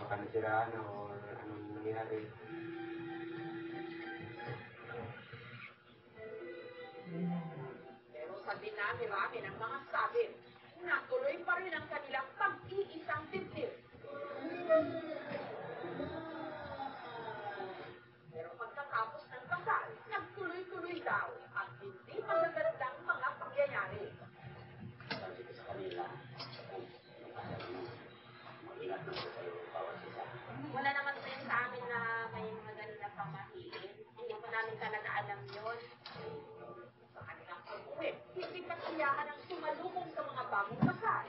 baka nasiraan o anong nangyari. Pero sa dinami-rami ng mga sabit, natuloy pa rin ang kanilang pag-iisang dibdib. Pero pagkatapos ng kasal, nagtuloy-tuloy daw at hindi magagandang mga pangyayari. Sabi ko sa kanila, mag-ingat na sa kayo bawat isa. Wala naman po yun sa amin na may mga ganun na pamahiin. Hindi po namin talaga alam yun. Sa kanilang pag-uwi, hindi kasiyahan ang sumalubong sa mga bagong kasal.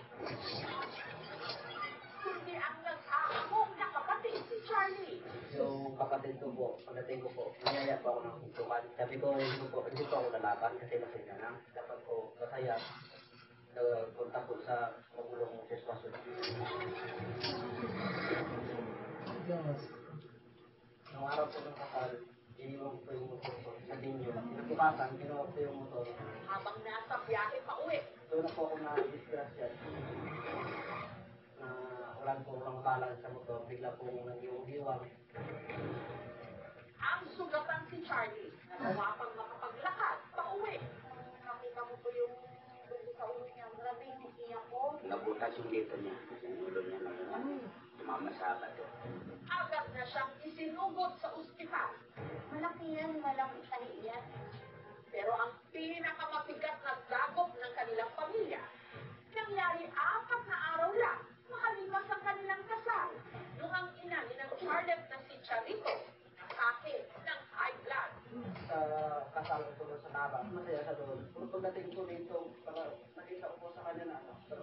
Kundi ang nag-aamok na kapatid si Charlie. Yung kapatid ko po, pagdating ko po, niyaya po ako ng hintukan. Sabi ko, hindi po ako lalaban kasi masaya na. Dapat po masaya. Punta po sa magulong sitwasyon. Nung araw po ng kasal, iniwan ko yung motor ko sa dinyo. Pinabukasan, kinuha ko yung motor. Habang nasa biyahe pa uwi, Doon na po ako na-disgrasya. Na walang balance sa motor. Bigla po nag-iwang-iwang. ang sugatan si Charlie na nawa pang makapaglakad pa uwi. Nakita mo po yung dugo sa ulo niya. Grabe yung iyak ko. Nabutas yung dito niya, yung ulo niya na tumama sa bato. Agad na siyang isinugod sa ospital. Malaki yan, malaki tahi yan. Pero ang pinakamabigat na dagok ng kanilang pamilya, nangyari 4 na araw lang makalipas ang kanilang kasal. Nung ang ina ni ng Charlotte na si Charito, nasake ng high blood. Sa kasal ko doon sa Nava, masaya sa doon. Kung pagdating ko dito, para nakita ko po sa kanya na ano, pero